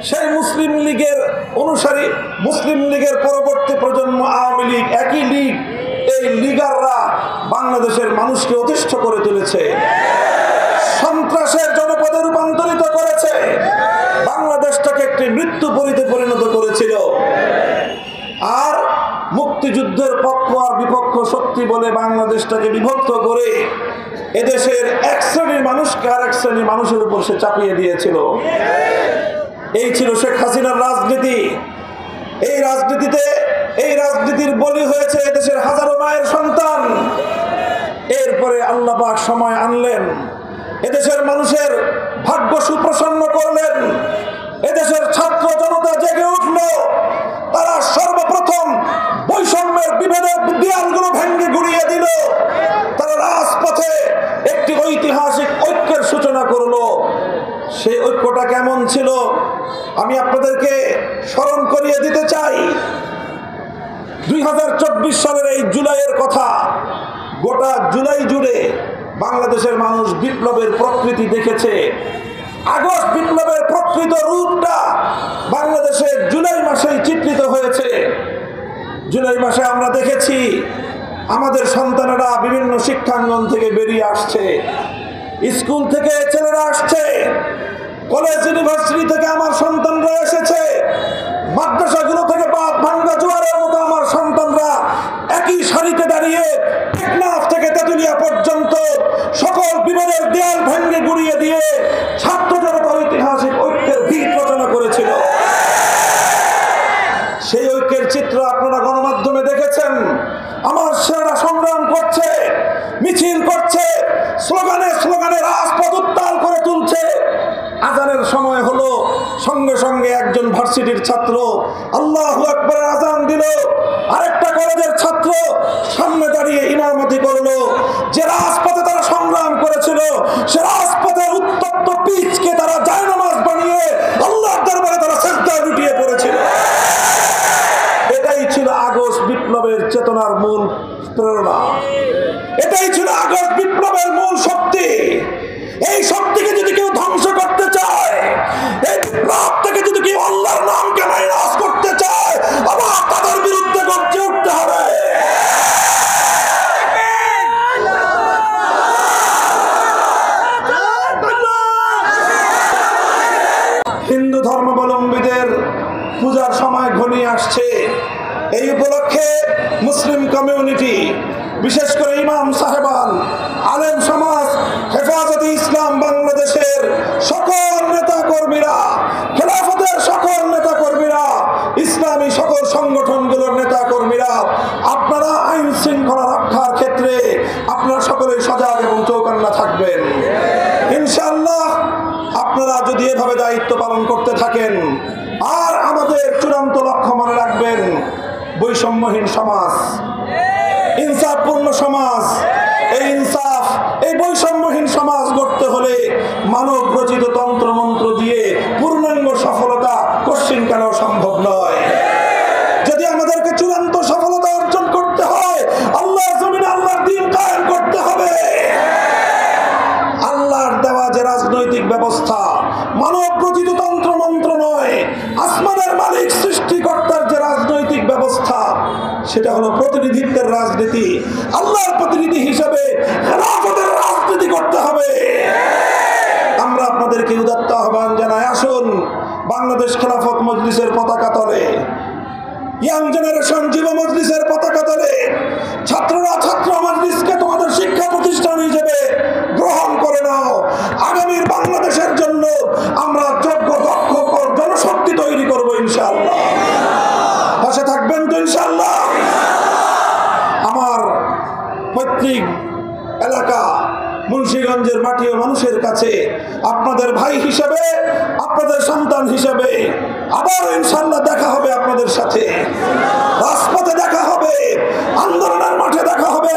সেই মুসলিম লীগের অনুসারী, মুসলিম লীগের পরবর্তী প্রজন্ম আওয়ামী লীগ, একই লীগ, এই লিগাররা বাংলাদেশের মানুষকে অতিষ্ঠ করে তুলেছে, সন্ত্রাসের জনপদে রূপান্তরিত করেছে, বাংলাদেশটাকে একটি মৃত্যুপুরীতে পরিণত করেছিল। আর মুক্তিযুদ্ধের পক্ষ আর বিপক্ষ শক্তি বলে বাংলাদেশটাকে বিভক্ত করে এদেশের এক শ্রেণীর মানুষকে আর এক শ্রেণীর মানুষের উপর সে চাপিয়ে দিয়েছিল। এই ছিল শেখ হাসিনার রাজনীতি। এই রাজনীতির বলি হয়েছে এদেশের হাজারো মায়ের সন্তান। এরপরে আল্লাহ পাক সময় আনলেন, এদেশের মানুষের ভাগ্য সুপ্রসন্ন করলেন, এদেশের ছাত্র জনতা জেগে উঠল। তারা সর্বপ্রথম বৈষম্যের বিভেদের দেয়ালগুলো ভেঙে গুড়িয়ে দিল। তারা রাজপথে একটি ঐতিহাসিক ঐক্যের সূচনা করলো। সেই ঐক্যটা কেমন ছিল আমি আপনাদেরকে স্মরণ করিয়ে দিতে চাই। 2024 সালের এই জুলাইয়ের কথা, গোটা জুলাই জুড়ে বাংলাদেশের মানুষ বিপ্লবের প্রকৃতি দেখেছে। আগস্ট বিপ্লবের প্রকৃত রূপটা বাংলাদেশের জুলাই মাসেই চিত্রিত হয়েছে। জুলাই মাসে আমরা দেখেছি আমাদের সন্তানেরা বিভিন্ন শিক্ষাঙ্গন থেকে বেরিয়ে আসছে, স্কুল থেকে ছেলেরা আসছে, কলেজ ইউনিভার্সিটি থেকে আমার সন্তানরা এসেছে, মাদ্রাসাগুলো থেকে বাদ ভাঙ্গা জোয়ারের মতো আমার সন্তানরা একই সারিতে দাঁড়িয়ে টেকনাফ থেকে তেতুলিয়া পর্যন্ত সকল বিভাগের দেয়াল ভেঙে গুড়িয়ে দিয়ে ছাত্র জনতার ঐতিহাসিক ঐক্যের ভিত রচনা করেছিল। সেই ঐক্যের চিত্র আপনারা গণমাধ্যমে দেখেছেন। আমার ছেলেরা সংগ্রাম করছে, মিছিল করছে, স্লোগানে স্লোগানে রাজপথ উত্তাল করে তুলছে। আজানের সময় হলো, সঙ্গে সঙ্গে একজন ভার্সিটির ছাত্র আল্লাহু আকবার আজান দিল, আরেকটা কলেজের ছাত্র সামনে দাঁড়িয়ে ইমামতি করলো। যে রাজপথে তারা সংগ্রাম করেছিল, সে রাজপথের উত্তপ্ত পিচকে তারা জায়নামাজ বানিয়ে আল্লাহর দরবারে তারা সিজদায় লুটিয়ে পড়েছিল। এটাই ছিল আগস্ট বিপ্লবের চেতনার মূল প্রেরণা, এটাই ছিল আগস্ট বিপ্লবের মূল শক্তি। এই শক্তিকে যদি কেউ ধ্বংস করতে চায়, এই বিপ্লব থেকে যদি কেউ আল্লাহর নামকে মাইনাস করতে চায়, আবার তাদের বিরুদ্ধে গর্জে উঠতে হবে। হিন্দু ধর্মাবলম্বীদের পূজার সময় ঘনিয়ে আসছে। এই উপলক্ষে মুসলিম কমিউনিটি, বিশেষ করে ইমাম সাহেবান, আলেম সমাজ, হেফাজতে ইসলাম বাংলাদেশের সকল নেতা কর্মীরা, খেলাফতের সকল নেতা কর্মীরা, ইসলামী সকল সংগঠনগুলোর নেতা কর্মীরা, আপনারা আইন শৃঙ্খলা রক্ষার ক্ষেত্রে আপনারা সকলেই সজাগ এবং চৌকান্না থাকবেন। ইনশাআল্লাহ আপনারা যদি এভাবে দায়িত্ব পালন করতে থাকেন, আর আমাদের চূড়ান্ত লক্ষ্য মনে রাখবেন, বৈষম্যহীন সমাজ, ইনসাফপূর্ণ সমাজ। এই ইনসাফ, এই বৈষম্যহীন সমাজ গড়তে হলে মানব রচিত তন্ত্রমন্ত্র দিয়ে পূর্ণাঙ্গ সফলতা কঠিন কেন সম্ভব নয়। যদি আমাদেরকে চূড়ান্ত সফলতা অর্জন করতে হয়, আল্লাহর জমিনে আল্লাহর দ্বীন কায়েম করতে হবে। আল্লাহর দেওয়া যে রাজনৈতিক ব্যবস্থা মানব রচিত তন্ত্রমন্ত্র নয়, আসমানের মালিক সৃষ্টিকর্তার যে রাজনৈতিক ব্যবস্থা, সেটা হলো প্রতিনিধিত্বের রাজনীতি। আল্লাহর প্রতিনিধি হিসেবে খেলাফতের রাজনীতি করতে হবে। আমরা আপনাদেরকে উদাত্ত আহ্বান জানাই, আসুন বাংলাদেশ খেলাফত মজলিসের পতাকা তলে, ইয়াং জেনারেশন যুব মজলিসের পতাকা তলে ছাত্ররা ছাত্র মজলিসকে তোমাদের শিক্ষা প্রতিষ্ঠান হিসেবে গ্রহণ করে নাও। আগামীর বাংলাদেশের জন্য আমরা যোগ্য দক্ষ জনশক্তি তৈরি করবো ইনশাআল্লাহ। পাশে থাকবেন তো ইনশাআল্লাহ? আমার পৈতৃক এলাকা মুন্সিগঞ্জের মাটি ও মানুষের কাছে আপনাদের ভাই হিসেবে, আপনাদের সন্তান হিসেবে আবার ইনশাআল্লাহ দেখা হবে। আপনাদের সাথে রাজপথে দেখা হবে, আন্দোলনের মাঠে দেখা হবে,